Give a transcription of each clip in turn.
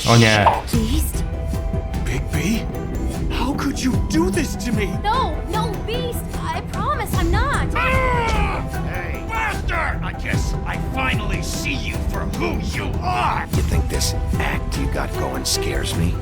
O nie. Beast? Big B? How could you do this to me? No, no, Beast! I promise I'm not! Hey, bastard! I guess I finally see you for who you are! You think this act you got going scares me?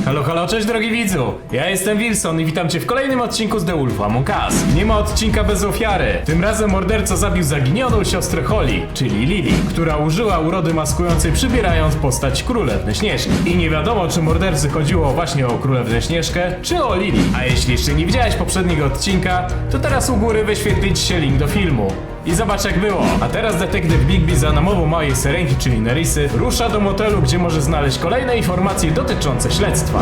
Halo, halo, cześć drogi widzu! Ja jestem Wilson i witam cię w kolejnym odcinku z The Wolf Among Us. Nie ma odcinka bez ofiary. Tym razem morderca zabił zaginioną siostrę Holly, czyli Lily, która użyła urody maskującej, przybierając postać Królewny Śnieżki. I nie wiadomo, czy mordercy chodziło właśnie o Królewnę Śnieżkę, czy o Lily. A jeśli jeszcze nie widziałeś poprzedniego odcinka, to teraz u góry wyświetli ci się link do filmu. I zobacz jak było. A teraz detektyw Bigby za namową małej syrenki, czyli Nerysy, rusza do motelu, gdzie może znaleźć kolejne informacje dotyczące śledztwa.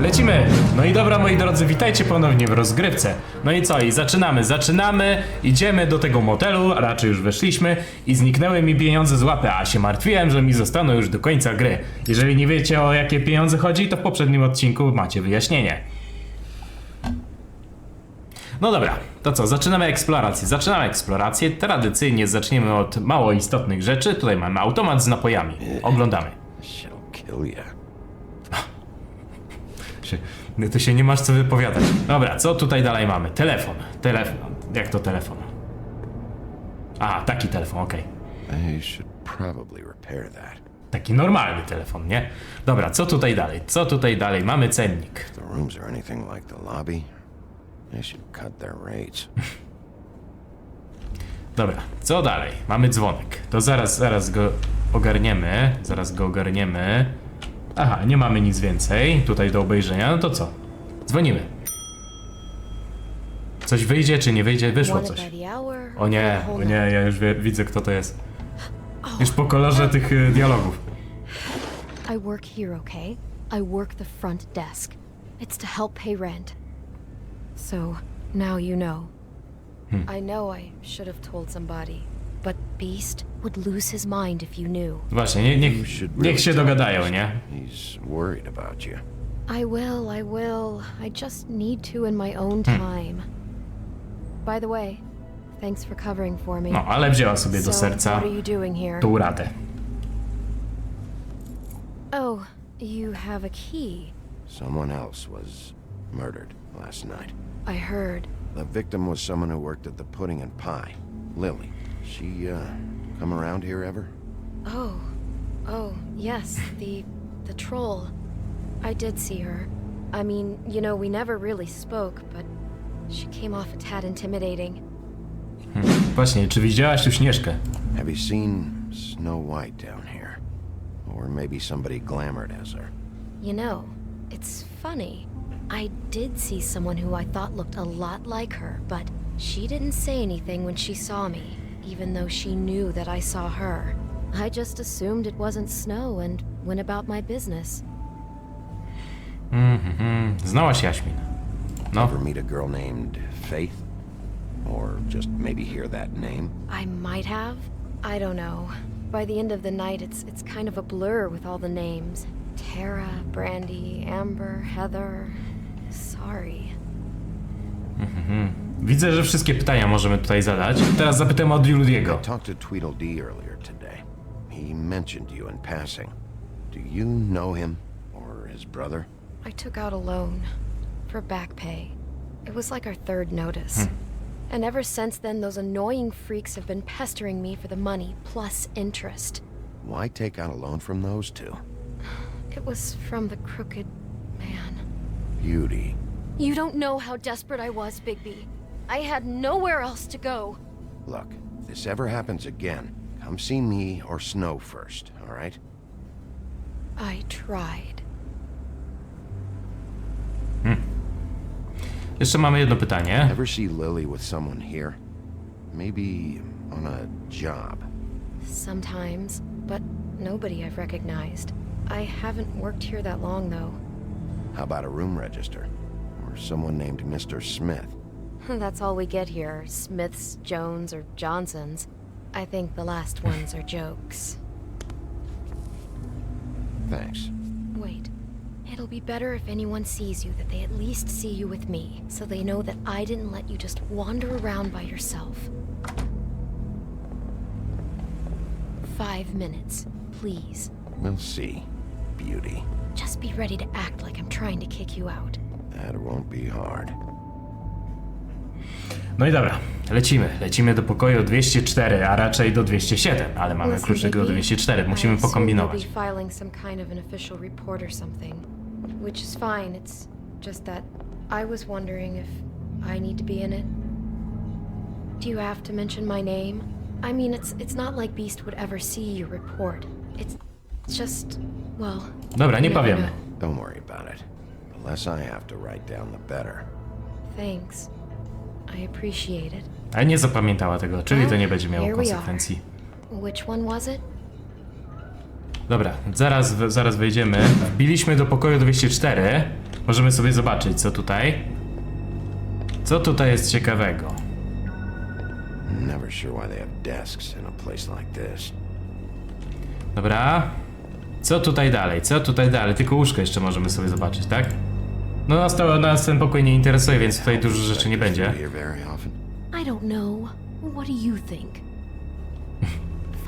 Lecimy! No i dobra, moi drodzy, witajcie ponownie w rozgrywce. No i co? I zaczynamy, idziemy do tego motelu, a raczej już weszliśmy i zniknęły mi pieniądze z łapy, a się martwiłem, że mi zostaną już do końca gry. Jeżeli nie wiecie, o jakie pieniądze chodzi, to w poprzednim odcinku macie wyjaśnienie. No dobra, to co, zaczynamy eksplorację. Tradycyjnie zaczniemy od mało istotnych rzeczy. Tutaj mamy automat z napojami. Oglądamy. Ty się nie masz co wypowiadać. Dobra, co tutaj dalej mamy? Telefon. Jak to telefon? A, taki telefon, okej. Taki normalny telefon, nie? Dobra, co tutaj dalej? Mamy cennik. They should cut their rates. Dobra, co dalej? Mamy dzwonek. To zaraz go ogarniemy. Aha, nie mamy nic więcej tutaj do obejrzenia. No to co? Dzwonimy. Coś wyjdzie czy nie wyjdzie? Wyszło coś. O nie, ja już widzę kto to jest. Już po kolorze tych dialogów. I work here, okay? I work the front desk. It's to help pay rent. So, now you know. I know I should have told somebody, but Beast would lose his mind if you knew. Właśnie, niech się dogadają, nie? He's worried about you. I will. I just need to in my own time. By the way, thanks for covering for me. No, ale wzięła sobie do So, serca what are you doing here? tą radę. Oh, you have a key. Someone else was murdered last night. I heard. The victim was someone who worked at the Pudding and Pie. Lily. She, come around here ever? Oh, yes, the troll. I did see her. I mean, you know, we never really spoke, but she came off a tad intimidating. Właśnie, czy widziałaś tu Śnieżkę? Have you seen Snow White down here? Or maybe somebody glamored as her? You know, it's funny. I did see someone who I thought looked a lot like her, but she didn't say anything when she saw me, even though she knew that I saw her. I just assumed it wasn't Snow and went about my business. Znałaś Jaśmin. No. Ever meet a girl named Faith? Or just maybe hear that name? I might have. I don't know. By the end of the night, it's kind of a blur with all the names. Tara, Brandy, Amber, Heather. Sorry. Widzę, że wszystkie pytania możemy tutaj zadać. Teraz zapytamy od Juliego. I talked to Tweedledee earlier today. He mentioned you in passing. Do you know him or his brother? I took out a loan for back pay. It was like our third notice. And ever since then, those annoying freaks have been pestering me for the money plus interest. Why take out a loan from those two? It was from the crooked man. Beauty. You don't know how desperate I was, Bigby. I had nowhere else to go. Look, if this ever happens again, come see me or Snow first, all right? I tried. Jeszcze mamy jedno pytanie. Ever see Lily with someone here? Maybe on a job. Sometimes, but nobody I've recognized. I haven't worked here that long, though. How about a room register? Or someone named Mr. Smith? That's all we get here, Smiths, Jones, or Johnsons. I think the last ones are jokes. Thanks. Wait. It'll be better if anyone sees you that they at least see you with me, so they know that I didn't let you just wander around by yourself. 5 minutes, please. We'll see, beauty. Just be ready to act like I'm trying to kick you out. That won't be hard. No i dobra, lecimy do pokoju 204, a raczej do 207, ale mamy Listen, kluczyk do Bigby, 204, I musimy assume pokombinować. you'll be filing some kind of an official report or something, which is fine. It's just that I was wondering if I need to be in it. Do you have to mention my name? I mean, it's not like Beast would ever see your report. It's just, well... Dobra, nie you never powiemy. know. Don't worry about it. The less I have to write down, the better. Thanks. I appreciate it. Ale nie zapamiętała tego, czyli to nie będzie miało Here we are. konsekwencji. Which one was it? Dobra, zaraz wejdziemy. Wbiliśmy do pokoju 204. Możemy sobie zobaczyć, co tutaj. Co tutaj jest ciekawego? Never sure why they have desks in a place like this. Dobra. Co tutaj dalej? Co tutaj dalej? Tylko łóżko jeszcze możemy sobie zobaczyć, tak? No nas ten pokój nie interesuje, więc tutaj dużo rzeczy nie będzie. Here very often. I don't know. What do you think?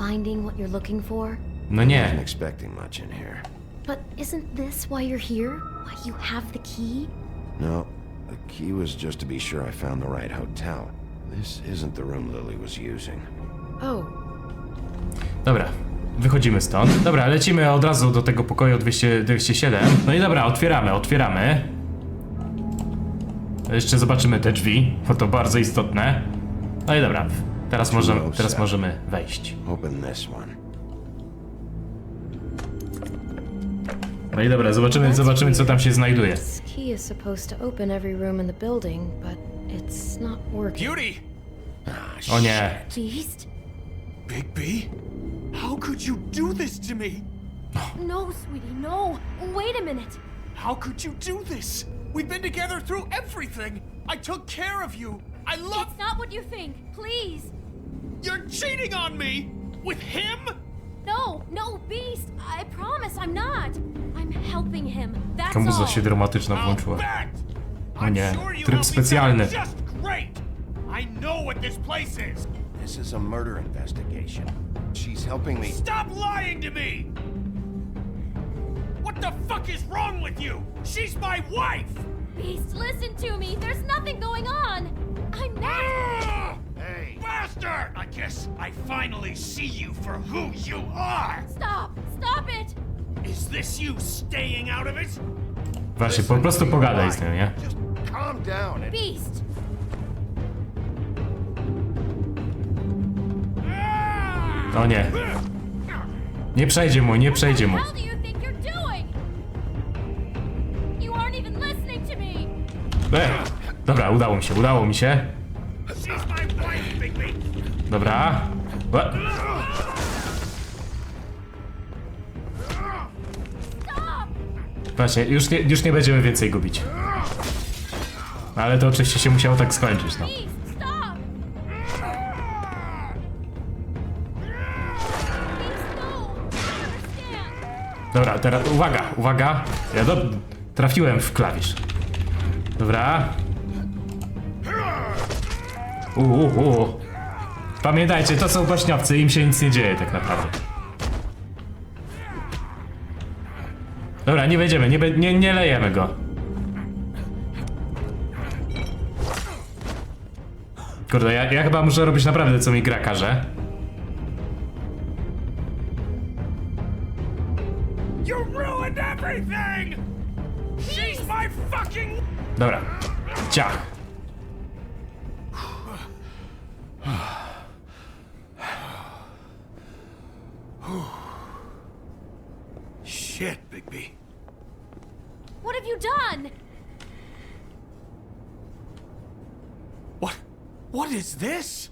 Finding what you're looking for? No Wasn't nie. expecting much in here. But isn't this why you're here? Why you have the key? No, the key was just to be sure I found the right hotel. This isn't the room Lily was using. Oh, Dobra, wychodzimy stąd. Dobra, lecimy od razu do tego pokoju 207. No i dobra, otwieramy. Jeszcze zobaczymy te drzwi, bo to bardzo istotne. No i dobra, teraz możemy wejść. Open this one. No i dobra, zobaczymy co tam się znajduje. this key is supposed to open every room in the building, but it's not working. Beauty! O nie. Beast? Bigby? How could you do this to me? No, sweetie, no. Wait a minute. How could you do this? We've been together through everything. I took care of you. I love... It's not what you think. Please. You're cheating on me! With him? No, Beast. I promise I'm not. I'm helping him. That's Muza all. się dramatyczna I'll włączyła. bet! O nie, I'm sure you tryb helped me specjalny. out just great! I know what this place is! This is a murder investigation. She's helping me. Stop lying to me! What the fuck is wrong with you? She's my wife! Beast, listen to me. There's nothing going on. I'm not. Hey! Bastard! I guess I finally see you for who you are! Stop it. Is this you staying out of it? Właśnie, po prostu pogadaj z nią, nie? Just calm down and Beast. O nie. Nie przejdzie mu. How do you think you're doing? You aren't even listening to me. Dobra, udało mi się. She's my wife, Bigby! Dobra. Właśnie, już nie będziemy więcej gubić. Ale to oczywiście się musiało tak skończyć, no. Beast, stop. Beast, no. Understand. Dobra, teraz uwaga. Ja trafiłem w klawisz. Dobra. Pamiętajcie, to są baśniowcy, im się nic nie dzieje tak naprawdę. Dobra, nie wejdziemy, nie lejemy go. Kurde, ja chyba muszę robić naprawdę co mi gra każe. You ruined everything! She's my fucking... Dobra, ciach. Shit, Bigby. What have you done? What is this?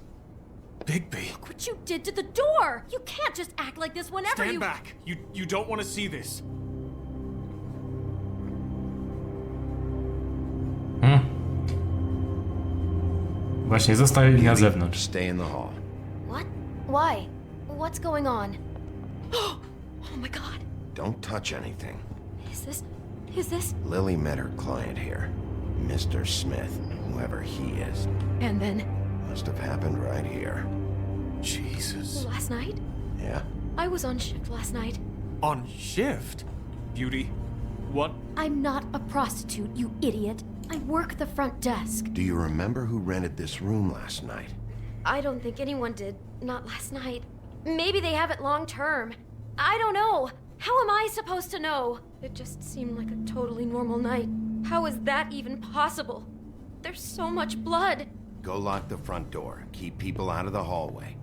Bigby. Look what you did to the door. You can't just act like this whenever Stand you... back. You don't want to see this. Właśnie, zostali na zewnątrz. stay in the hall. What? Why? What's going on? Oh my god. Don't touch anything. Is this... Lily met her client here, Mr. Smith, whoever he is. And then, Must have happened right here. Jesus. last night? Yeah, I was on shift last night. On shift? Beauty, what? I'm not a prostitute, you idiot. I work the front desk. Do you remember who rented this room last night? I don't think anyone did. Not last night. Maybe they have it long term. I don't know. How am I supposed to know? It just seemed like a totally normal night. How is that even possible? There's so much blood. Go lock the front door and keep people out of the hallway.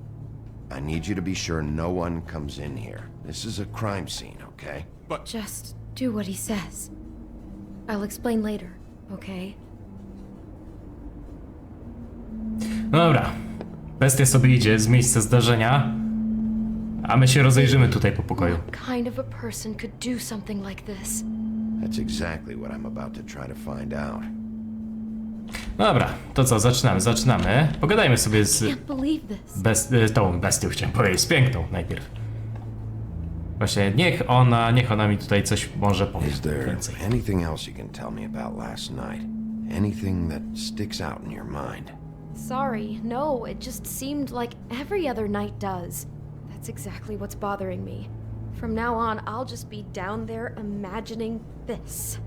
I need you to be sure no one comes in here. This is a crime scene, okay? Just do what he says. I'll explain later, okay? No dobra. Bestia sobie idzie z miejsca zdarzenia, a my się rozejrzymy tutaj po pokoju. What kind of a person could do something like this? That's exactly what I'm about to try to find out. No dobra, to co, zaczynamy. Pogadajmy sobie z Can't believe this. tą bestią, chciałem powiedzieć, z piękną najpierw. Właśnie, niech ona mi tutaj coś może powie Is there więcej. anything else you can tell me about last night? Anything that sticks out in your mind? Sorry, no, it just seemed like every other night does. That's exactly what's bothering me. From now on, I'll just be down there imagining this.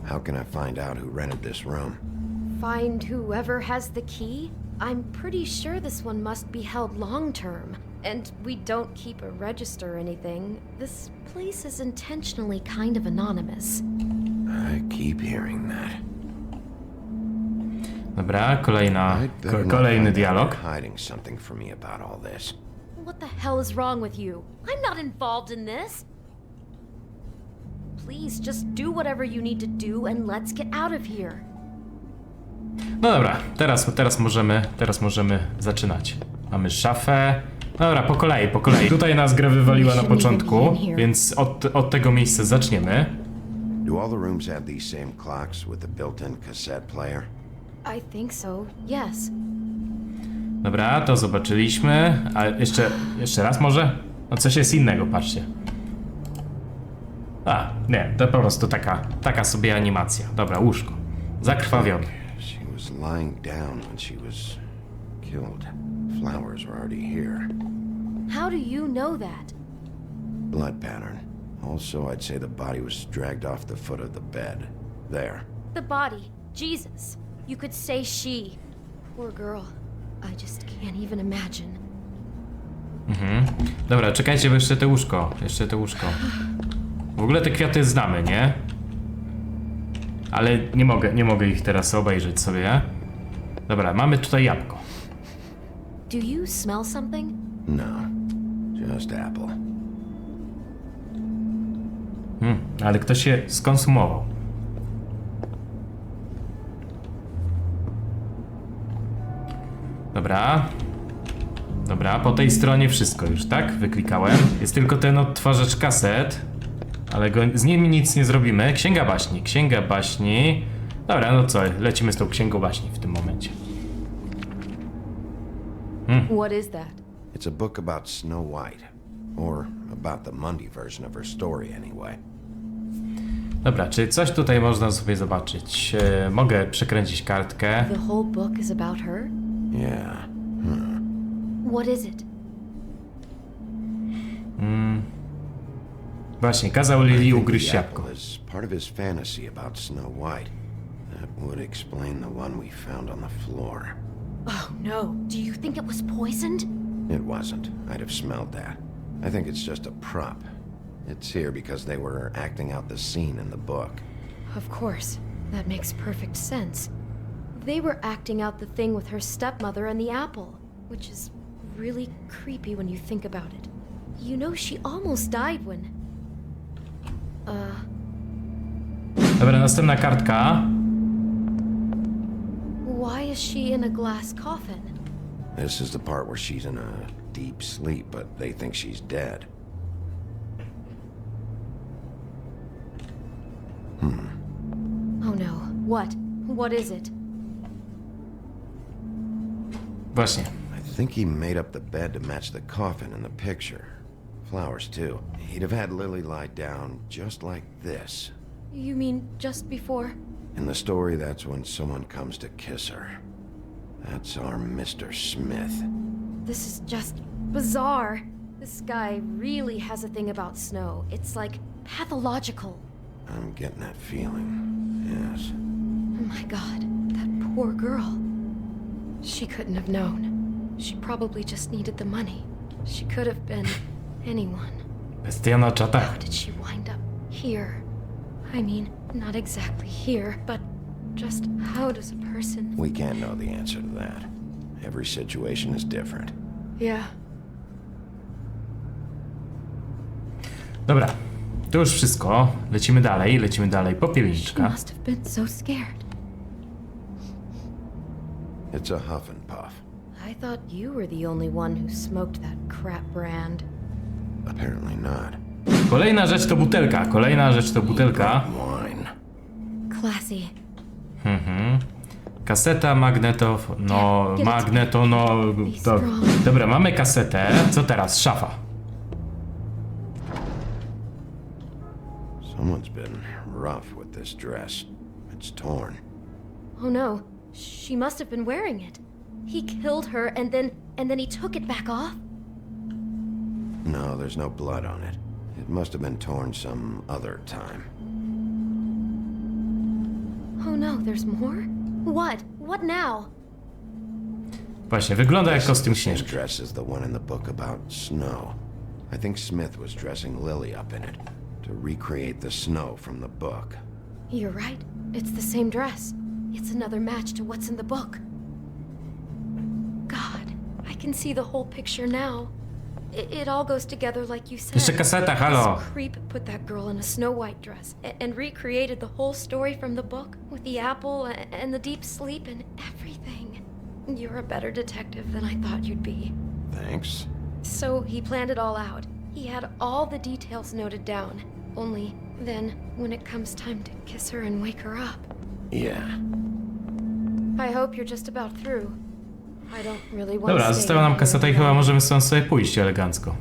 How can I find out who rented this room? Find whoever has the key? I'm pretty sure this one must be held long term. And we don't keep a register or anything. This place is intentionally kind of anonymous. I keep hearing that. Dobra, I'd better not kolejny find out dialog. you're hiding something from me about all this. What the hell is wrong with you? I'm not involved in this. Please, just do whatever you need to do and let's get out of here. No dobra, teraz możemy zaczynać. Mamy szafę. Dobra, po kolei. Tutaj nas grę wywaliła na początku, więc od tego miejsca zaczniemy. Do all the rooms have these same clocks with the built-in cassette player? I think so, yes. Dobra, to zobaczyliśmy. A jeszcze raz może? No coś jest innego, patrzcie. A, nie, to po prostu taka sobie animacja. Dobra, łóżko. Zakrwawione. She was lying down when she was killed. Flowers were already here. How do you know that? Blood pattern. Also, I'd say the body was dragged off the foot of the bed. There. The body. Jesus. You could say she. Poor girl. I just can't even imagine. Dobra, czekajcie, bo jeszcze te łóżko. W ogóle te kwiaty znamy, nie? Ale nie mogę ich teraz obejrzeć sobie. Dobra, mamy tutaj jabłko. Do you smell something? No. Just apple. Ale ktoś się skonsumował. Dobra, po tej stronie wszystko już, tak? Wyklikałem. Jest tylko ten odtwarzacz kaset, ale z nim nic nie zrobimy. Księga baśni. Dobra, no co, lecimy z tą księgą baśni w tym momencie. What is that? It's a book about Snow White. Or about the Monday version of her story, anyway. Dobra, czy coś tutaj można sobie zobaczyć? Mogę przekręcić kartkę. The whole book is about her? Yeah. What is it? Właśnie, kazał Lily The ugryźć jabłko. apple is part of his fantasy about Snow White. That would explain the one we found on the floor. Oh no. Do you think it was poisoned? It wasn't. I'd have smelled that. I think it's just a prop. It's here because they were acting out the scene in the book. Of course. That makes perfect sense. They were acting out the thing with her stepmother and the apple, which is really creepy when you think about it. You know, she almost died when... Dobra, następna kartka. Why is she in a glass coffin? This is the part where she's in a deep sleep, but they think she's dead. Oh no. What? What is it? Właśnie. I think he made up the bed to match the coffin in the picture. Flowers, too. He'd have had Lily lie down just like this. You mean just before? In the story, that's when someone comes to kiss her. That's our Mr. Smith. This is just bizarre. This guy really has a thing about snow. It's like pathological. I'm getting that feeling. Yes. Oh my god, that poor girl. She couldn't have known. She probably just needed the money. She could have been anyone. Bestia na How czatach. did she wind up here? I mean, not exactly here, but just how does a person... We can't know the answer to that. Every situation is different. Yeah. Dobra, to już wszystko. Lecimy dalej She popielniczka. must have been so scared. It's a huff and puff. I thought you were the only one who smoked that crap brand. Apparently not. Kolejna rzecz to butelka. Wine. Classy. Kaseta, to... Dobra, mamy kasetę. Co teraz? Szafa. Someone's been rough with this dress. It's torn. Oh no, she must have been wearing it. He killed her and then he took it back off? No, there's no blood on it. It must have been torn some other time. Oh no, there's more? What? What now? Właśnie, wygląda jak This is kostium the same Śnieżki. dress as the one in the book about snow. I think Smith was dressing Lily up in it to recreate the snow from the book. You're right. It's the same dress. It's another match to what's in the book. God, I can see the whole picture now. It all goes together like you said. Jeszcze kaseta, halo. This creep put that girl in a Snow White dress and recreated the whole story from the book with the apple and the deep sleep and everything. You're a better detective than I thought you'd be. Thanks. So he planned it all out. He had all the details noted down. Only then, when it comes time to kiss her and wake her up. Yeah. I hope you're just about through. I don't really want Dobra, to została nam kaseta i chyba możemy stąd sobie pójść elegancko.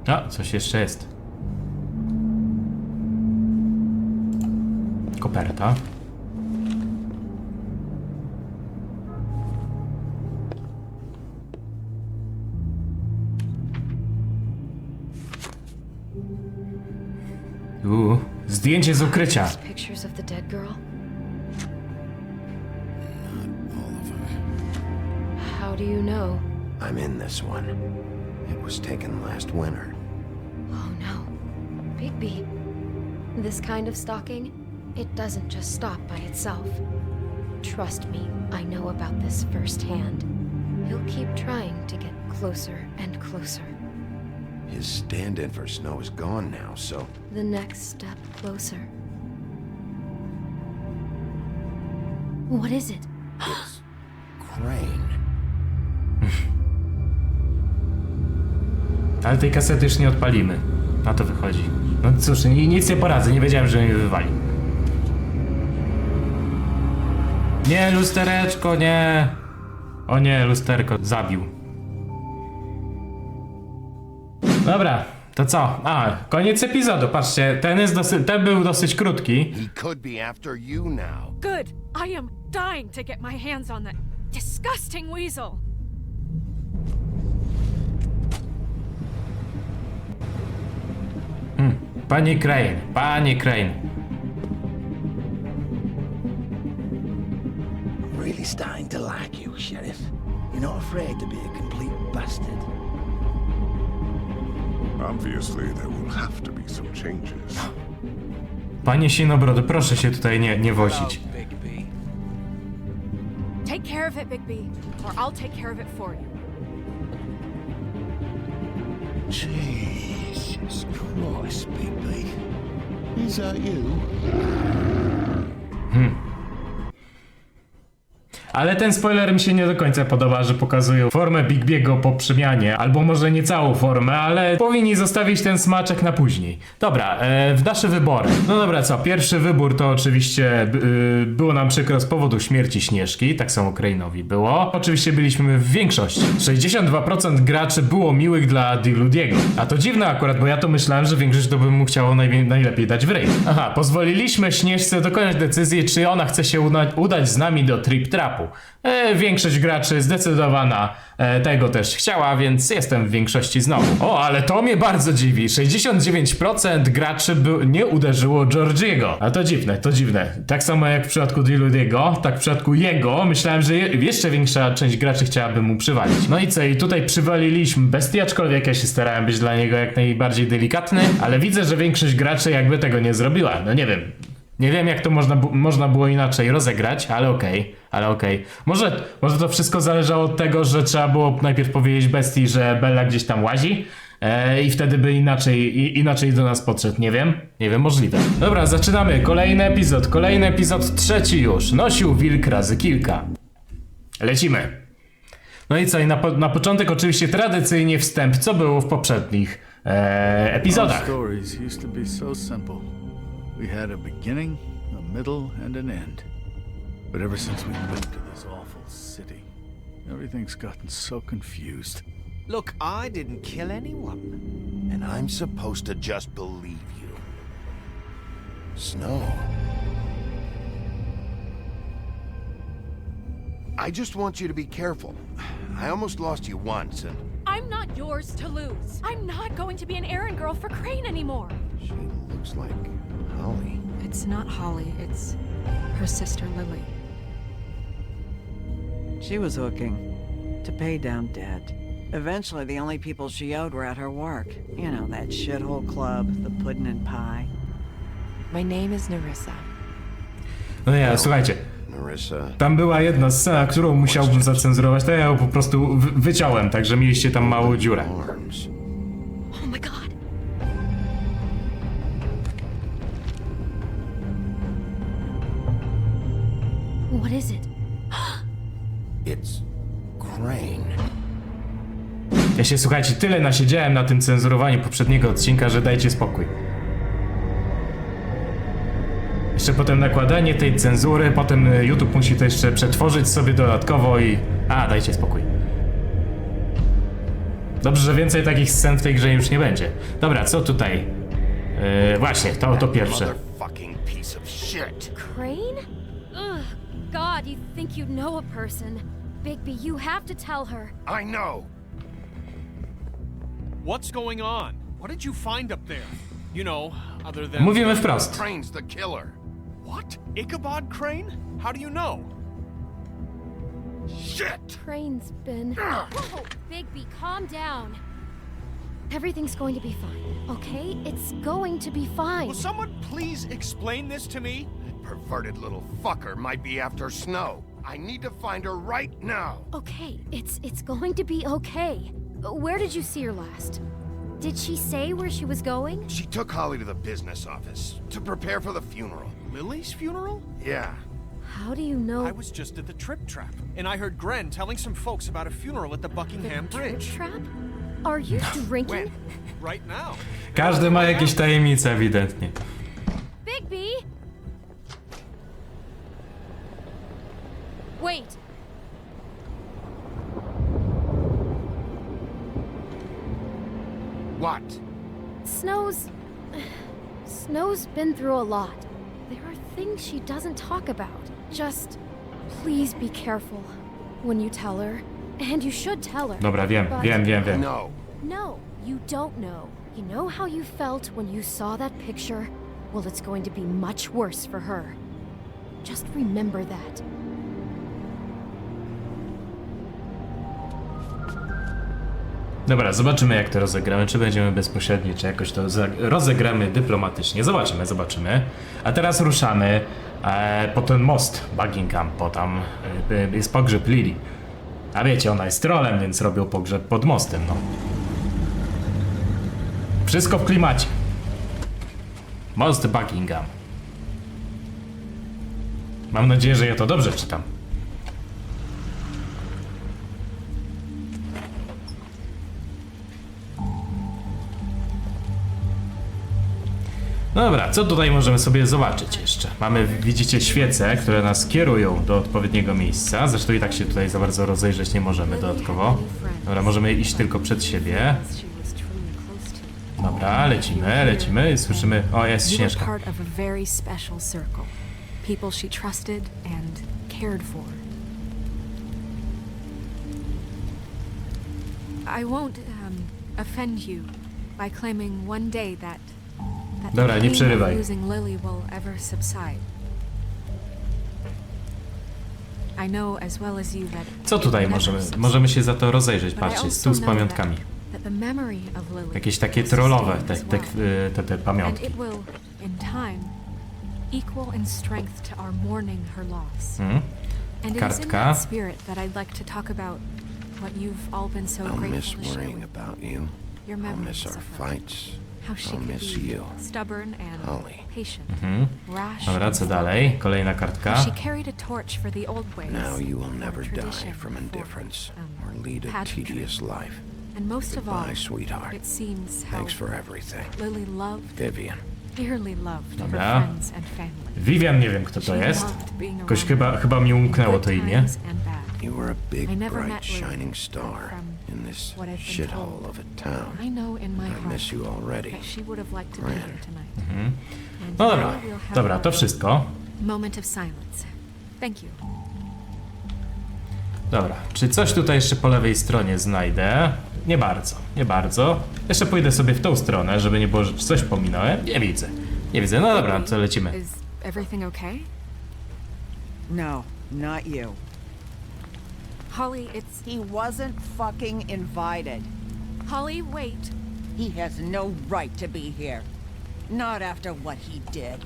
A, coś jeszcze jest. Koperta. Zdjęcie z ukrycia. Pictures of the dead girl? All of them. How do you know? I'm in this one. It was taken last winter. Oh no. Bigby. This kind of stalking, it doesn't just stop by itself. Trust me, I know about this firsthand. He'll keep trying to get closer and closer. His stand-in for snow is gone now, so... The next step closer. What is it? It's... Crane. Ale tej kasety już nie odpalimy. Na to wychodzi. No cóż, nic nie poradzę, nie wiedziałem, że mnie wywali. Nie, lustereczko, nie! O nie, lusterko zabił. Dobra, to co? A, koniec epizodu, patrzcie, ten był dosyć krótki. He could be after you now. Good. I am dying to get my hands on that disgusting weasel. Pani Crane, pani Crane. Really starting to like you, Sheriff. You're not afraid to be a complete bastard. Obviously, there will have to be some changes. Panie Sinobrody, proszę się tutaj nie wozić. Bigby. Take care of it, Bigby, or I'll take care of it for you. Jesus Christ, Bigby. Is that you? Ale ten spoiler mi się nie do końca podoba, że pokazują formę Bigbiego po przemianie, albo może nie całą formę, ale powinni zostawić ten smaczek na później. Dobra, w nasze wybory. No dobra, co? Pierwszy wybór to oczywiście było nam przykro z powodu śmierci Śnieżki, tak samo Crane'owi było. Oczywiście byliśmy w większości. 62% graczy było miłych dla Diludiego. A to dziwne akurat, bo ja to myślałem, że większość to by mu chciało najlepiej dać w ryj. Aha, pozwoliliśmy Śnieżce dokonać decyzji, czy ona chce się udać z nami do Trip Trapu. Większość graczy zdecydowana tego też chciała, więc jestem w większości znowu. O, ale to mnie bardzo dziwi. 69% graczy nie uderzyło Georgiego. A to dziwne, to dziwne. Tak samo jak w przypadku Diludiego, tak w przypadku jego, myślałem, że jeszcze większa część graczy chciałaby mu przywalić. No i co? I tutaj przywaliliśmy Bestię, aczkolwiek ja się starałem być dla niego jak najbardziej delikatny, ale widzę, że większość graczy jakby tego nie zrobiła. No nie wiem. Nie wiem, jak to można było inaczej rozegrać, ale okej. Może to wszystko zależało od tego, że trzeba było najpierw powiedzieć Bestii, że Bella gdzieś tam łazi i wtedy by inaczej do nas podszedł. Nie wiem, możliwe. Dobra, zaczynamy. Kolejny epizod, trzeci już. Nosił wilk razy kilka. Lecimy. No i co? I na początek oczywiście tradycyjnie wstęp, co było w poprzednich epizodach. Stories used to be so simple. We had a beginning, a middle, and an end. But ever since we moved to this awful city, everything's gotten so confused. Look, I didn't kill anyone. And I'm supposed to just believe you. Snow. I just want you to be careful. I almost lost you once, and I'm not yours to lose. I'm not going to be an errand girl for Crane anymore. she looks like Holly. It's not Holly, it's her sister Lily. She was hooking to pay down debt. Eventually, the only people she owed were at her work. You know, that shithole club, the pudding and pie. My name is Nerissa. No nie, słuchajcie. Nerissa. Tam była jedna scena, którą musiałbym zacenzurować, to ja ją po prostu wyciąłem, także mieliście tam małą dziurę. Arms. Oh my god. What is it? It's Crane. Ja się, słuchajcie, tyle nasiedziałem na tym cenzurowaniu poprzedniego odcinka, że dajcie spokój. Jeszcze potem nakładanie tej cenzury, potem YouTube musi to jeszcze przetworzyć sobie dodatkowo i... dajcie spokój. Dobrze, że więcej takich scen w tej grze już nie będzie. Dobra, co tutaj? Właśnie, to pierwsze. Motherfucking piece of shit. Crane? Ugh, God, you think you know a person. Bigby, you have to tell her. I know. What's going on? What did you find up there? You know, other than... Mówimy wprost. Crane's the killer. What? Ichabod Crane? How do you know? Shit! Crane's been... Whoa, Bigby, calm down. Everything's going to be fine, okay? It's going to be fine. Will someone please explain this to me? Perverted little fucker might be after Snow. I need to find her right now. Okay, it's going to be okay. Where did you see her last? Did she say where she was going? She took Holly to the business office to prepare for the funeral. Lily's funeral? Yeah. How do you know? I was just at the Trip Trap, and I heard Gren telling some folks about a funeral at the Buckingham Bridge. Trap? Are you drinking? When? Right now. Każdy ma jakieś tajemnice, ewidentnie. Bigby! Wait. What? Snow's been through a lot. There are things she doesn't talk about. Just please be careful when you tell her. And you should tell her. Dobra, wiem. No. No, you don't know. You know how you felt when you saw that picture? Well, it's going to be much worse for her. Just remember that. Dobra, zobaczymy, jak to rozegramy, czy będziemy bezpośredni, czy jakoś to rozegramy dyplomatycznie. Zobaczymy. A teraz ruszamy po ten most Buckingham, bo tam jest pogrzeb Lily. A wiecie, ona jest trolem, więc robią pogrzeb pod mostem, no. Wszystko w klimacie. Most Buckingham. Mam nadzieję, że ja to dobrze czytam. Dobra, co tutaj możemy sobie zobaczyć jeszcze? Mamy, widzicie, świece, które nas kierują do odpowiedniego miejsca. Zresztą i tak się tutaj za bardzo rozejrzeć nie możemy dodatkowo. Dobra, możemy iść tylko przed siebie. Dobra, lecimy i słyszymy... O, jest Śnieżka. People she trusted and cared for. I won't offend you by claiming one day that Dobra, the nie pain przerywaj. of losing Lily will ever subside. I know as well as you that Co tutaj możemy się za to rozejrzeć? Patrzcie, stół z pamiątkami. that the memory of Lily Jakieś takie will trollowe sustain as well. te And pamiątki. it will, in time, equal in strength to our mourning her loss. Mhm. And it is in Kartka. that spirit that I'd like to talk about what you've all been so I'll miss grateful to share worrying with about you. your I'll memories miss our of her. fights. How she I'll could miss be you. stubborn and Holly. patient, rash. Dobra, co dalej? Kolejna kartka. She carried a torch for the old ways. Now you will or never die tradition from before, indifference or lead a pageantry. tedious life. And most of all, Goodbye, sweetheart. it seems how Thanks for everything. Lily loved, Vivian. dearly loved her Dobra. friends and family. Vivian, nie wiem kto to She jest. loved being Jakoś around chyba mi umknęło good to imię. times and bad. You were a big, I never bright, met Lily, shining but star from in this what I've been shithole told, of a town. I know in my I heart miss you already. that she would have liked to be Gran. here tonight. And No now dobra, we'll have dobra, to our wszystko. moment of silence. Thank you. Dobra, czy coś tutaj jeszcze po lewej stronie znajdę? Nie bardzo. Jeszcze pójdę sobie w tą stronę, żeby nie było, że coś pominąłem. Nie widzę, no dobra, to lecimy. Is everything okay? No, not you. Holly, it's... He wasn't fucking invited. Holly, wait. He has no right to be here. Not after what he did.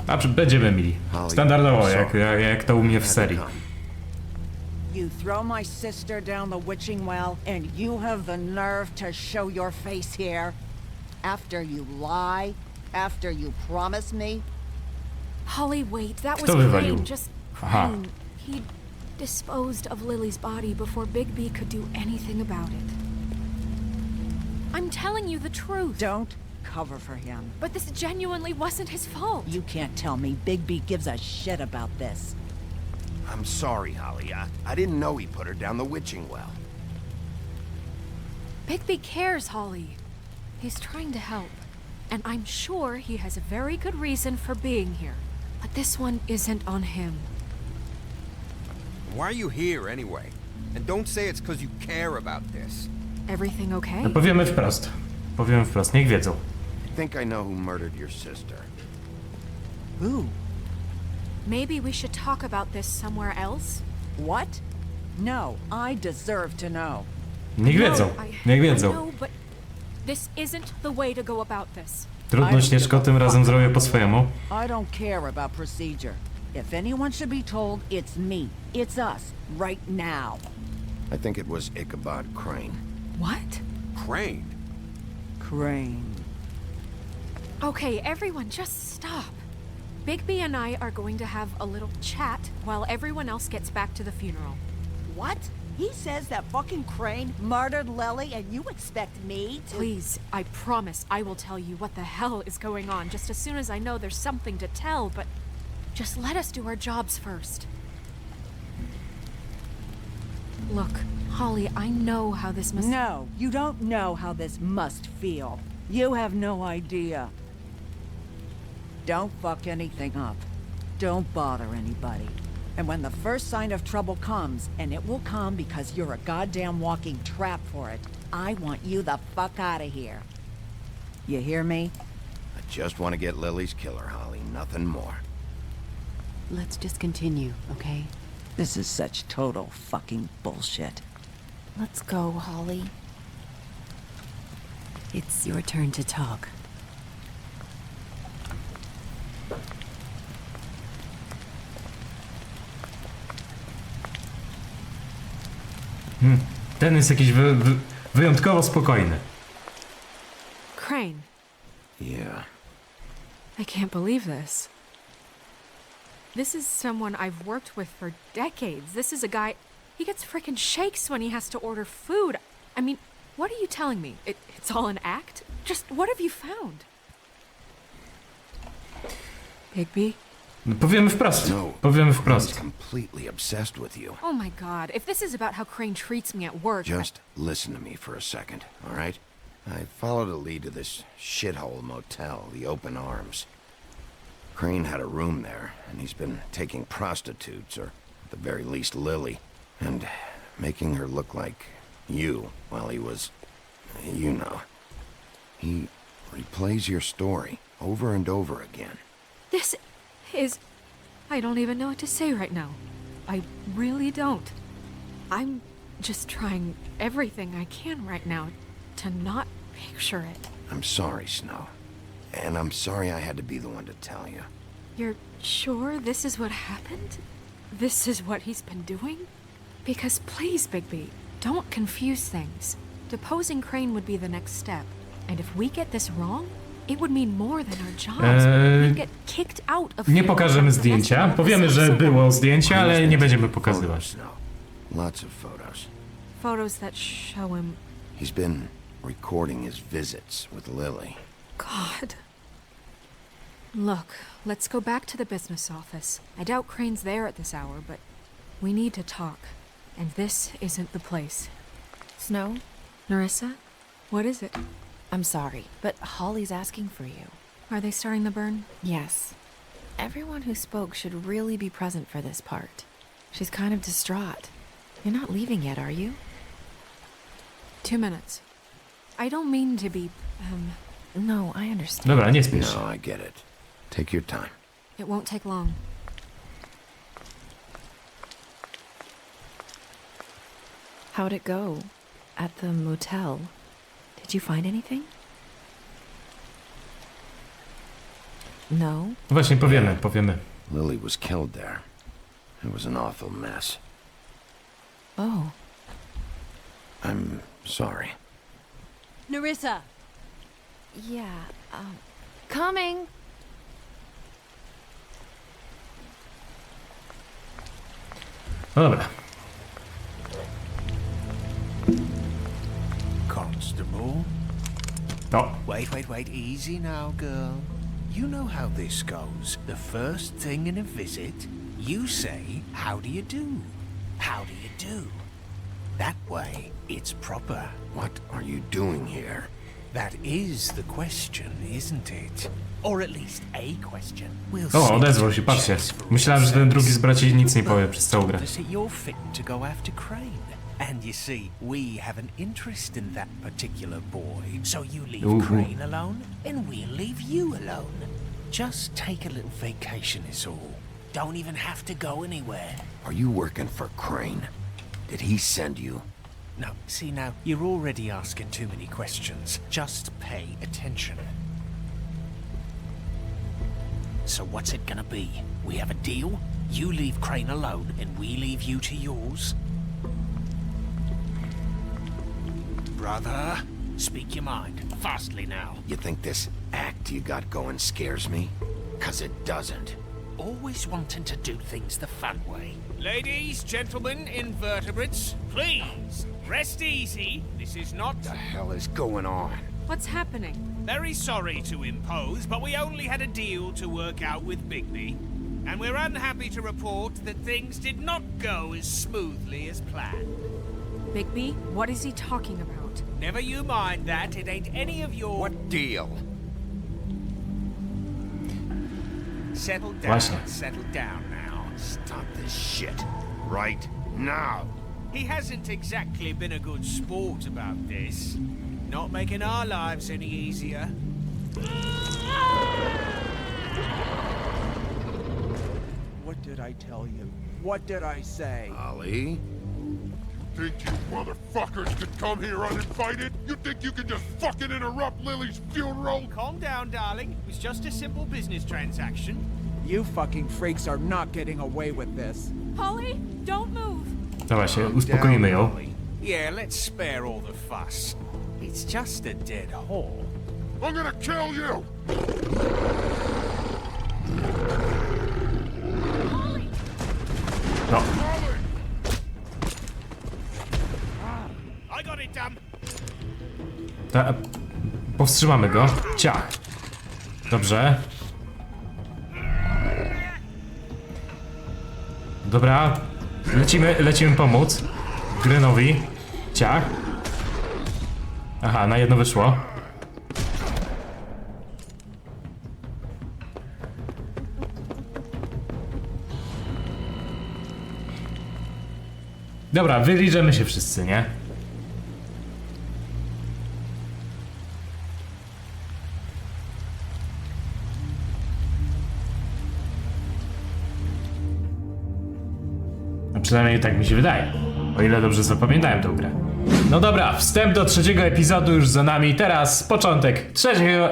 A będziemy mieli. Standardowo, jak to u mnie w Had to serii. come. You throw my sister down the witching well, and you have the nerve to show your face here? After you lie? After you promise me? Holly, wait. That was Kto wywalił? Crane. Just Aha. Crane. He disposed of Lily's body before Big B could do anything about it. I'm telling you the truth. Don't cover for him. But this genuinely wasn't his fault. You can't tell me Big B gives a shit about this. I'm sorry, Holly. I didn't know he put her down the witching well. Bigby cares, Holly. He's trying to help. And I'm sure he has a very good reason for being here. But this one isn't on him. Why are you here anyway? And don't say it's because you care about this. Everything okay? No powiemy wprost, niech wiedzą. I think I know who murdered your sister. Who? Maybe we should talk about this somewhere else? What? No, I deserve to know. Niech wiedzą, niech I wiedzą. know, but this isn't the way to go about this. Trudno, Śnieżko, tym razem zrobię po swojemu. I don't care about procedure. If anyone should be told, it's me. It's us. Right now. I think it was Ichabod Crane. What? Crane? Crane. Okay, everyone, just stop. Bigby and I are going to have a little chat while everyone else gets back to the funeral. What? He says that fucking Crane murdered Lily and you expect me to— Please, I promise I will tell you what the hell is going on just as soon as I know there's something to tell, but just let us do our jobs first. Look, Holly, I know how this must— No, you don't know how this must feel. You have no idea. Don't fuck anything up. Don't bother anybody. And when the first sign of trouble comes, and it will come because you're a goddamn walking trap for it, I want you the fuck out of here. You hear me? I just want to get Lily's killer, Holly. Nothing more. Let's just continue, okay? This is such total fucking bullshit. Let's go, Holly. It's your turn to talk. Ten jest jakiś wyjątkowo spokojny. Crane. Yeah. I can't believe this. This is someone I've worked with for decades. This is a guy... He gets frickin' shakes when he has to order food. I mean, what are you telling me? It's all an act? Just what have you found? Higby? No, powiemy wprost. Powiemy wprost. I'm completely obsessed with you. Oh my god, if this is about how Crane treats me at work... Just listen to me for a second, all right? I followed a lead to this shithole motel, the Open Arms. Crane had a room there, and he's been taking prostitutes, or at the very least Lily, and making her look like you while he was, you know. He replays your story over and over again. This is... I don't even know what to say right now. I really don't. I'm just trying everything I can right now to not picture it. I'm sorry, Snow. And I'm sorry I had to be the one to tell you. You're sure this is what happened? This is what he's been doing? Because please, Bigby, don't confuse things. Deposing Crane would be the next step. And if we get this wrong, it would mean more than our jobs. We'd get kicked out of... Nie pokażemy zdjęcia. Powiemy, że było zdjęcie, ale nie będziemy pokazywać. Lots of photos. Photos that show him... He's been recording his visits with Lily. God. Look, let's go back to the business office. I doubt Crane's there at this hour, but we need to talk. And this isn't the place. Snow? Nerissa? What is it? I'm sorry, but Holly's asking for you. Are they starting the burn? Yes. Everyone who spoke should really be present for this part. She's kind of distraught. You're not leaving yet, are you? 2 minutes. I don't mean to be, No, I understand. Dobra, nie spiesz. No, I get it. Take your time. It won't take long. How'd it go? At the motel? Did you find anything? No? Właśnie, powiemy. Lily was killed there. It was an awful mess. Oh. I'm sorry. Nerissa! Yeah, coming! No dobra. Constable? O. Wait, easy now, girl. You know how this goes. The first thing in a visit, you say, how do you do? How do you do? That way, it's proper. What are you doing here? That is the question, isn't it? Or at least a question. We'll O, odezwał się, patrzcie. Myślałem, że ten drugi z braci nic nie powie przez całą grę. You're fit to go after Crane. And you see, we have an interest in that particular boy. So you leave Crane alone, and we'll leave you alone. Just take a little vacation is all. Don't even have to go anywhere. Are you working for Crane? Did he send you? No, see now, you're already asking too many questions. Just pay attention. So what's it gonna be? We have a deal? You leave Crane alone, and we leave you to yours? Brother, speak your mind. Fastly now. You think this act you got going scares me? 'Cause it doesn't. Always wanting to do things the fun way. Ladies, gentlemen, invertebrates, please, rest easy. This is not... What the hell is going on? What's happening? Very sorry to impose, but we only had a deal to work out with Bigby. And we're unhappy to report that things did not go as smoothly as planned. Bigby, what is he talking about? Never you mind that, it ain't any of your... What deal? Settle down now. Stop this shit. Right now. He hasn't exactly been a good sport about this. Not making our lives any easier. What did I tell you? What did I say? Ollie? Think you motherfuckers could come here uninvited? You think you can just fucking interrupt Lily's funeral? Calm down, darling. It was just a simple business transaction. You fucking freaks are not getting away with this. Holly, don't move! Dobra się, uspokoimy ją. Yeah, let's spare all the fuss. It's just a dead hole. I'm gonna kill you! Holly! No. I got it done. Powstrzymamy go. Ciach. Dobrze. Dobra, lecimy pomóc Grenowi. Ciach. Aha, na jedno wyszło. Dobra, wyliżemy się wszyscy, nie? A przynajmniej tak mi się wydaje. O ile dobrze zapamiętałem tę grę. No dobra, wstęp do trzeciego epizodu już za nami. Teraz początek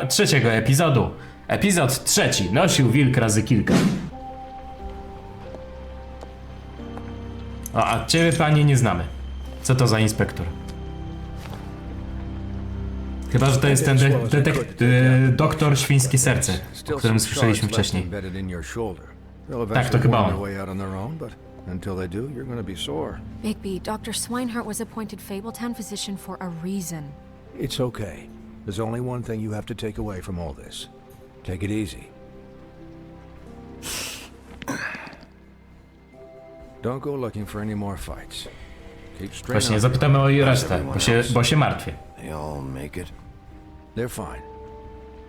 trzeciego epizodu. Epizod trzeci. Nosił wilk razy kilka. O, a ciebie, panie, nie znamy. Co to za inspektor? Chyba, że to jest ten doktor Świńskie Serce, o którym słyszeliśmy wcześniej. Tak, to chyba on. Until they do, you're gonna be sore. Bigby, Dr. Swinehart was appointed Fabletown physician for a reason. It's okay. There's only one thing you have to take away from all this. Take it easy. Don't go looking for any more fights. Keep straight. Właśnie, zapytamy o jej resztę, bo się martwię. They all make it. They're fine.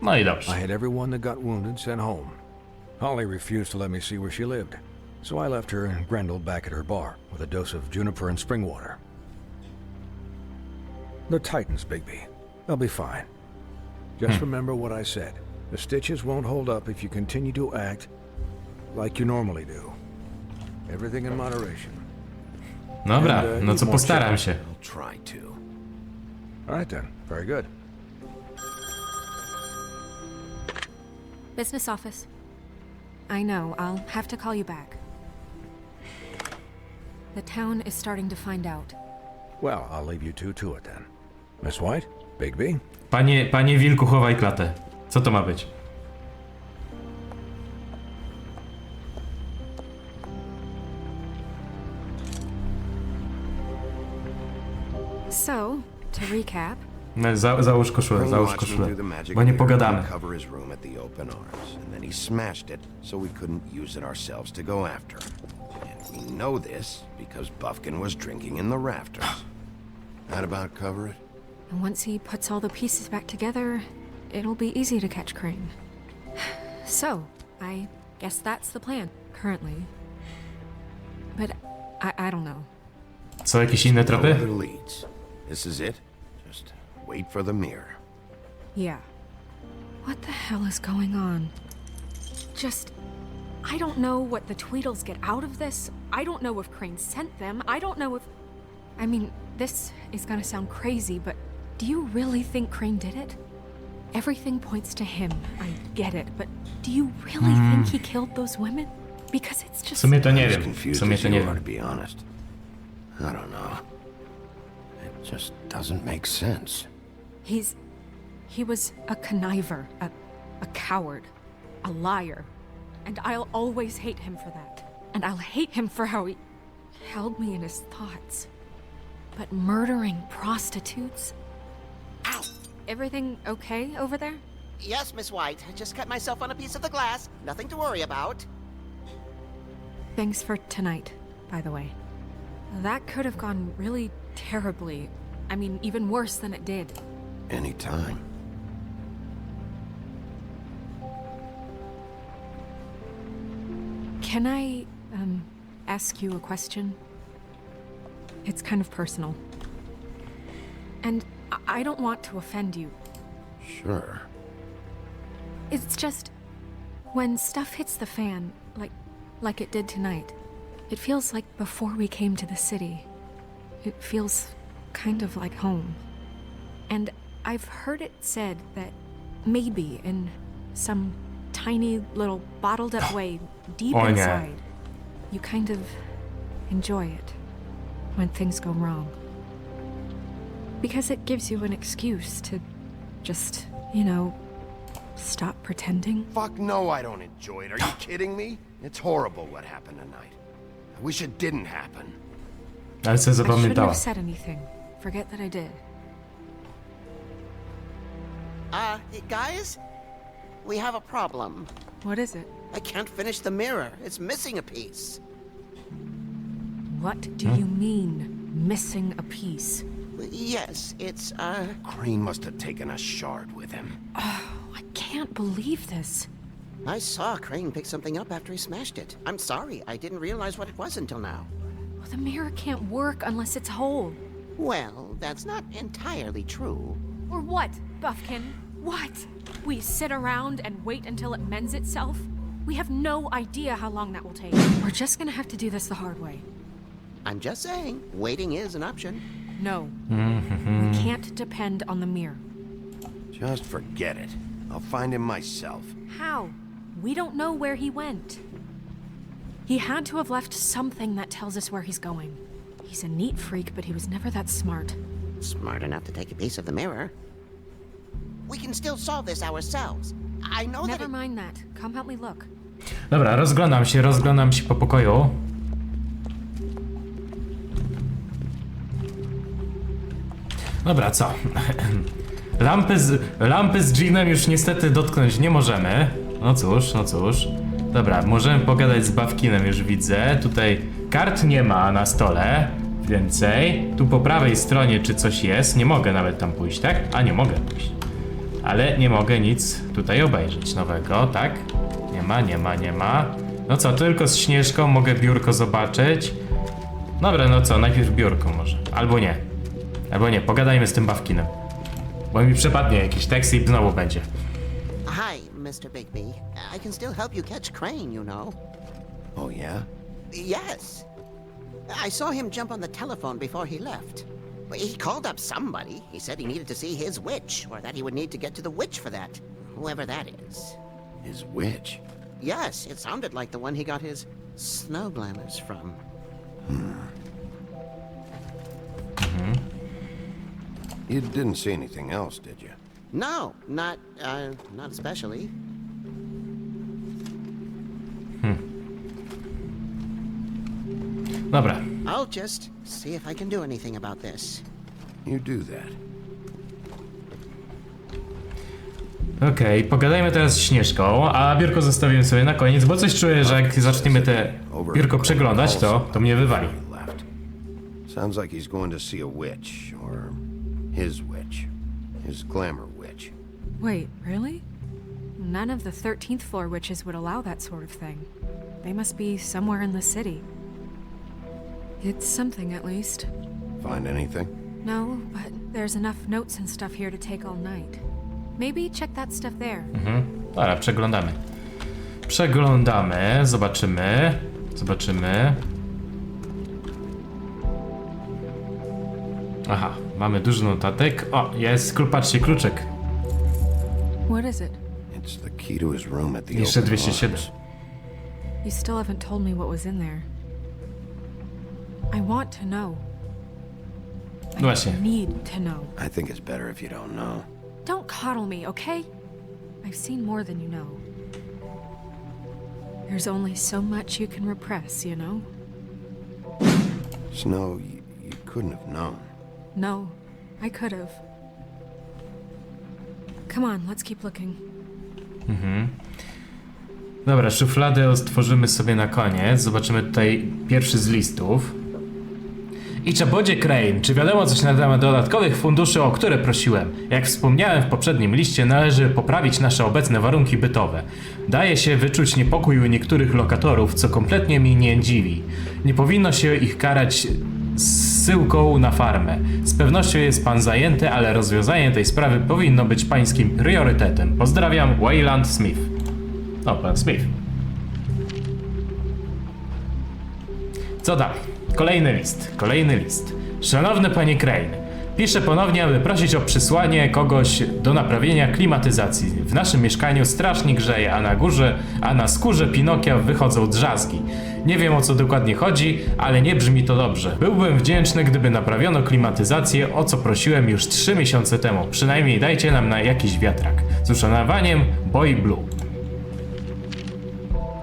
No i dobrze. I had everyone that got wounded sent home. Holly refused to let me see where she lived. So I left her and Grendel back at her bar with a dose of juniper and spring water. They're Titans, Bigby. They'll be fine. Just remember what I said. The stitches won't hold up if you continue to act like you normally do. Everything in moderation. Dobra, no co postaram się. I'll try to. All right then. Very good. Business office. I know, I'll have to call you back. The town is starting to find out. Well, I'll leave you two to it then. Miss White? Bigby? Panie wilku, chowaj klatę. Co to ma być? So, to recap. Załóż koszulę, bo nie pogadamy. Cover his room at the open arms, and then he smashed it so we couldn't use it ourselves to go after. And we know this because Buffkin was drinking in the rafters. That about cover it? And once he puts all the pieces back together, it'll be easy to catch Crane. So, I guess that's the plan, currently. But I don't know. Są jakieś inne tropy? No other leads. This is it. Just wait for the mirror. Yeah. What the hell is going on? I don't know what the Tweedles get out of this. I don't know if Crane sent them. I don't know if... I mean, this is gonna sound crazy, but do you really think Crane did it? Everything points to him. I get it, but do you really think he killed those women? Because it's just... W sumie to nie wiem. Confused as you are, to be honest. I don't know. It just doesn't make sense. He was a conniver, a coward, a liar. And I'll always hate him for that. And I'll hate him for how he held me in his thoughts. But murdering prostitutes? Ow! Everything okay over there? Yes, Miss White. I just cut myself on a piece of the glass. Nothing to worry about. Thanks for tonight, by the way. That could have gone really terribly. I mean, even worse than it did. Anytime. Can I, ask you a question? It's kind of personal. And I don't want to offend you. Sure. It's just... when stuff hits the fan, like it did tonight, it feels like before we came to the city. It feels kind of like home. And I've heard it said that maybe in some tiny little bottled up way deep inside, you kind of enjoy it when things go wrong. Because it gives you an excuse to just, you know, stop pretending. Fuck no, I don't enjoy it. Are you kidding me? It's horrible what happened tonight. I wish it didn't happen. Ale co I shouldn't zapamiętała. have said anything. Forget that I did. Guys? We have a problem. What is it? I can't finish the mirror. It's missing a piece. What do you mean, missing a piece? Yes, it's, Crane must have taken a shard with him. Oh, I can't believe this. I saw Crane pick something up after he smashed it. I'm sorry, I didn't realize what it was until now. Well, the mirror can't work unless it's whole. Well, that's not entirely true. Or what, Buffkin? What? We sit around and wait until it mends itself? We have no idea how long that will take. We're just gonna have to do this the hard way. I'm just saying, waiting is an option. No. We can't depend on the mirror. Just forget it. I'll find him myself. How? We don't know where he went. He had to have left something that tells us where he's going. He's a neat freak, but he was never that smart. Smart enough to take a piece of the mirror. We can still solve this ourselves. I know Never mind that. Come help me look. Dobra, rozglądam się po pokoju. Dobra, co? Lampy z dżinem już niestety dotknąć nie możemy. No cóż. Dobra, możemy pogadać z Buffkinem, już widzę. Tutaj kart nie ma na stole. Więcej. Tu po prawej stronie czy coś jest. Nie mogę nawet tam pójść, tak? A nie mogę pójść. Ale nie mogę nic tutaj obejrzeć nowego, tak? Nie ma. No co, tylko z Śnieżką mogę biurko zobaczyć. Dobra, no co, najpierw biurko może. Albo nie, pogadajmy z tym Buffkinem. Bo mi przepadnie jakiś tekst i znowu będzie. Hi, Mr. Bigby. I can still help you catch Crane, you know. Oh, yeah? Yes. I saw him jump on the telephone before he left. He called up somebody. He said he needed to see his witch, or that he would need to get to the witch for that. Whoever that is. His witch? Yes, it sounded like the one he got his snow glamours from. You didn't see anything else, did you? No, not especially. Dobra. I'll just see if I can do anything about this. You do that. Okej, pogadajmy teraz z Śnieżką, a biurko zostawimy sobie na koniec, bo coś czuję, że jak zaczniemy te biurko przeglądać, to mnie wywali. Sounds like he's going to see a witch, or his witch. His glamour witch. Wait, really? None of the 13th floor witches would allow that sort of thing. They must be somewhere in the city. It's something, at least. Find anything? No, but there's enough notes and stuff here to take all night. Maybe check that stuff there. Dobra, przeglądamy, zobaczymy. Aha, mamy dużo notatek. O, jest, patrzcie, kluczek. What is it? It's the key to his room at the Jeszcze open 207. arms. You still haven't told me what was in there. I want to know. Właśnie. I need to know. I think it's better if you don't know. Don't coddle me, okay? I've seen more than you know. There's only so much you can repress, you know? Snow, you couldn't have known. No, I could have. Come on, let's keep looking. Dobra, szufladę otworzymy sobie na koniec. Zobaczymy tutaj pierwszy z listów. Ichabodzie Crane, czy wiadomo coś na temat dodatkowych funduszy, o które prosiłem? Jak wspomniałem w poprzednim liście, należy poprawić nasze obecne warunki bytowe. Daje się wyczuć niepokój u niektórych lokatorów, co kompletnie mnie nie dziwi. Nie powinno się ich karać zsyłką na farmę. Z pewnością jest pan zajęty, ale rozwiązanie tej sprawy powinno być pańskim priorytetem. Pozdrawiam, Wayland Smith. O, pan Smith. Co dalej? Kolejny list. Szanowny panie Crane, piszę ponownie, aby prosić o przysłanie kogoś do naprawienia klimatyzacji. W naszym mieszkaniu strasznie grzeje, a na skórze Pinokia wychodzą drzazgi. Nie wiem, o co dokładnie chodzi, ale nie brzmi to dobrze. Byłbym wdzięczny, gdyby naprawiono klimatyzację, o co prosiłem już 3 miesiące temu. Przynajmniej dajcie nam na jakiś wiatrak. Z uszanowaniem, Boy Blue.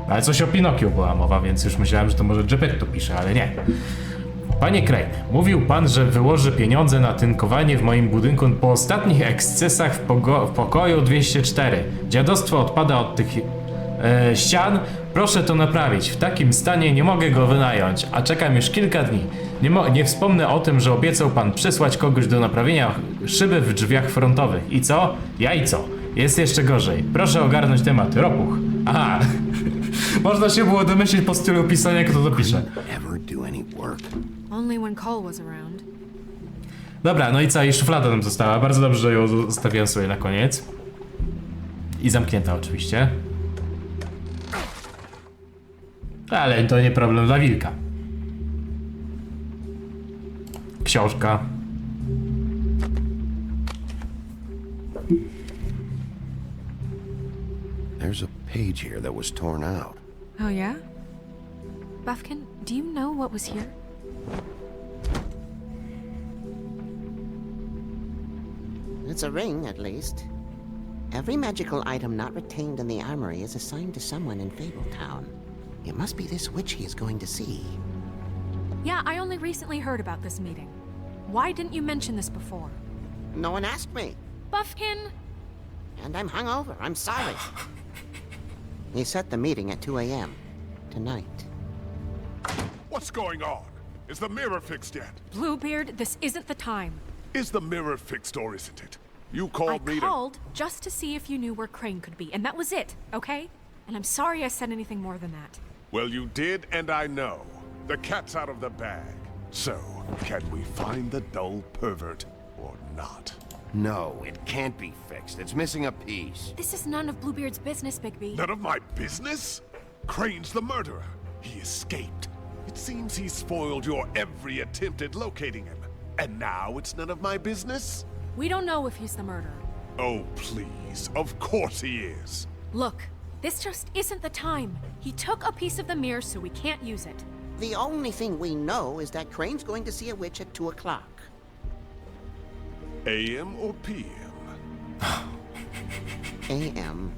Ale coś o Pinokiu była mowa, więc już myślałem, że to może Geppetto pisze, ale nie. Panie Crane, mówił pan, że wyłoży pieniądze na tynkowanie w moim budynku po ostatnich ekscesach w pokoju 204. Dziadostwo odpada od tych ścian. Proszę to naprawić. W takim stanie nie mogę go wynająć, a czekam już kilka dni. Nie wspomnę o tym, że obiecał pan przysłać kogoś do naprawienia szyby w drzwiach frontowych. I co? Jajco. Jest jeszcze gorzej. Proszę ogarnąć temat. Ropuch. Aha. Można się było domyślić po stylu pisania, kto to pisze. Only when Cole was around. Dobra, no i cała jej szuflada nam została. Bardzo dobrze, że ją zostawiłem sobie na koniec. I zamknięta oczywiście. Ale to nie problem dla wilka. Książka. There's a page here that was torn out. Oh yeah? Buffkin, do you know what was here? It's a ring, at least. Every magical item not retained in the armory is assigned to someone in Fabletown. It must be this witch he is going to see. Yeah, I only recently heard about this meeting. Why didn't you mention this before? No one asked me. Buffkin! And I'm hungover. I'm sorry. He set the meeting at 2 a.m. tonight. What's going on? Is the mirror fixed yet? Bluebeard, this isn't the time. Is the mirror fixed or isn't it? You called me I called just to see if you knew where Crane could be, and that was it, okay? And I'm sorry I said anything more than that. Well, you did, and I know. The cat's out of the bag. So, can we find the dull pervert or not? No, it can't be fixed. It's missing a piece. This is none of Bluebeard's business, Bigby. None of my business? Crane's the murderer. He escaped. It seems he spoiled your every attempt at locating him. And now it's none of my business? We don't know if he's the murderer. Oh, please. Of course he is. Look, this just isn't the time. He took a piece of the mirror, so we can't use it. The only thing we know is that Crane's going to see a witch at 2 o'clock. AM or PM? AM.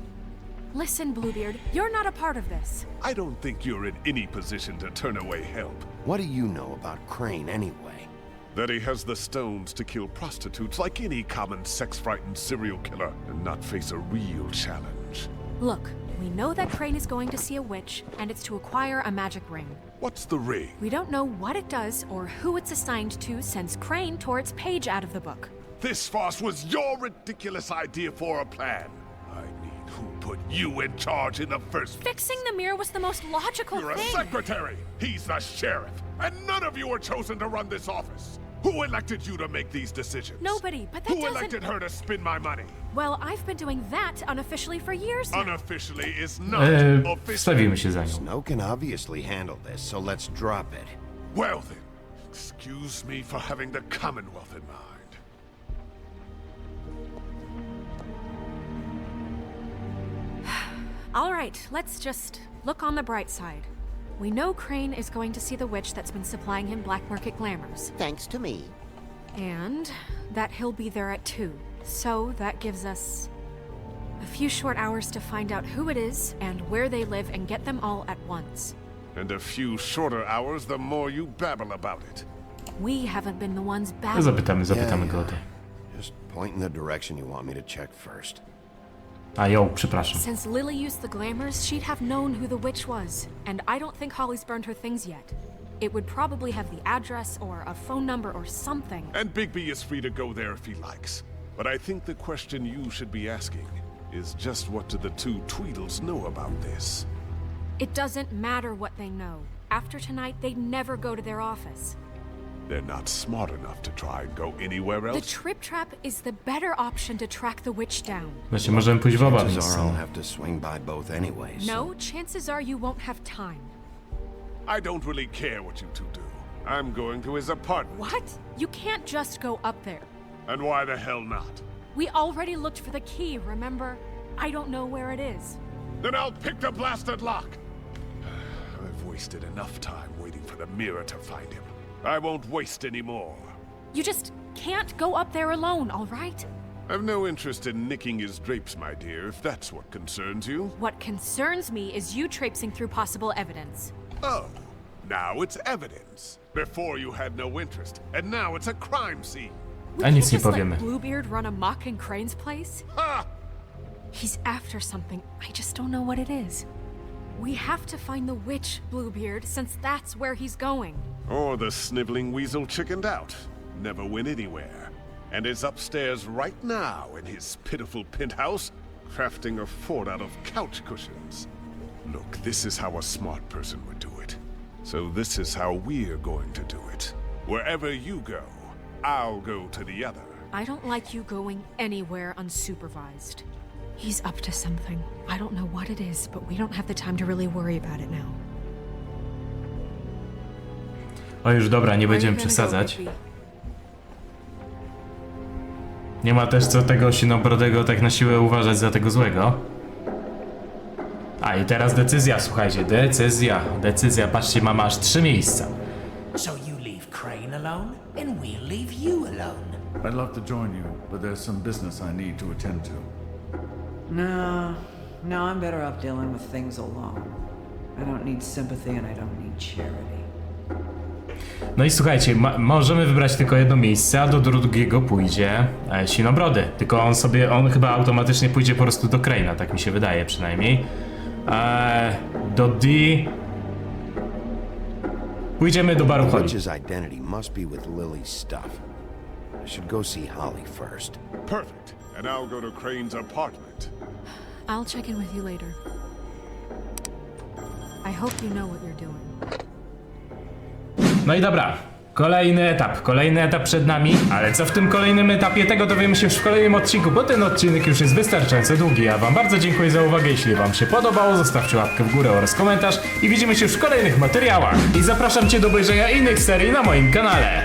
Listen, Bluebeard, you're not a part of this. I don't think you're in any position to turn away help. What do you know about Crane anyway? That he has the stones to kill prostitutes like any common sex-frightened serial killer and not face a real challenge. Look, we know that Crane is going to see a witch, and it's to acquire a magic ring. What's the ring? We don't know what it does or who it's assigned to since Crane tore its page out of the book. This farce was your ridiculous idea for a plan. I mean, who put you in charge in the first place? Fixing the mirror was the most logical You're thing. a secretary! He's the sheriff! And none of you were chosen to run this office! Who elected you to make these decisions? Nobody, but that Who doesn't... elected her to spend my money? Well, I've been doing that unofficially for years now. Unofficially is not official. Wstawimy się za nią. Snow can obviously handle this, so let's drop it. Well then, excuse me for having the Commonwealth in mind. All right, let's just look on the bright side. We know Crane is going to see the witch that's been supplying him black market glamours. Thanks to me. And that he'll be there at 2. So that gives us a few short hours to find out who it is and where they live and get them all at once. And a few shorter hours, the more you babble about it. We haven't been the ones battling. Zapytamy go o to. Just point in the direction you want me to check first. A ją, przepraszam. Since Lily used the glamours, she'd have known who the witch was. And I don't think Holly's burned her things yet. It would probably have the address or a phone number or something. And Bigby is free to go there if he likes. But I think the question you should be asking is just what do the two Tweedles know about this? It doesn't matter what they know. After tonight, they'd never go to their office. They're not smart enough to try and go anywhere else. The Trip Trap is the better option to track the witch down. Właśnie możemy pójść w oba Chances miejsca. are I'll have to swing by both anyways. No, chances are you won't have time. I don't really care what you two do. I'm going to his apartment. What? You can't just go up there. And why the hell not? We already looked for the key, remember? I don't know where it is. Then I'll pick the blasted lock. I've wasted enough time waiting for the mirror to find him. I won't waste any more. You just can't go up there alone, all right? I've no interest in nicking his drapes, my dear, if that's what concerns you. What concerns me is you traipsing through possible evidence. Oh, now it's evidence. Before you had no interest, and now it's a crime scene. We can't just let Bluebeard run amok in Crane's place? Ha! He's after something. I just don't know what it is. We have to find the witch, Bluebeard, since that's where he's going. Or the sniveling weasel chickened out. Never went anywhere. And is upstairs right now in his pitiful penthouse, crafting a fort out of couch cushions. Look, this is how a smart person would do it. So this is how we're going to do it. Wherever you go, I'll go to the other. I don't like you going anywhere unsupervised. He's up to something. I don't know what it is, but we don't have the time to really worry about it now. O już dobra, nie będziemy przesadzać. Nie ma też co tego sinobrodego tak na siłę uważać za tego złego. A i teraz decyzja, słuchajcie, decyzja, patrzcie, mamy aż 3 miejsca. So you leave Crane alone, and we'll leave you alone. I'd love to join you, but there's some business I need to attend to. No, I'm better off dealing with things alone. I don't need sympathy and I don't need charity. No i słuchajcie, możemy wybrać tylko jedno miejsce, a do drugiego pójdzie Sinobrody. Tylko on chyba automatycznie pójdzie po prostu do Crane'a, tak mi się wydaje przynajmniej. Do D... Pójdziemy do baru Holly. Witch's identity must be with Lily's stuff. I should go see Holly first. Perfect. And I'll go to Crane's apartment. I'll check in with you later. I hope you know what you're doing. No i dobra, kolejny etap przed nami, ale co w tym kolejnym etapie, tego dowiemy się już w kolejnym odcinku, bo ten odcinek już jest wystarczająco długi. Ja wam bardzo dziękuję za uwagę, jeśli wam się podobało, zostawcie łapkę w górę oraz komentarz i widzimy się już w kolejnych materiałach. I zapraszam cię do obejrzenia innych serii na moim kanale.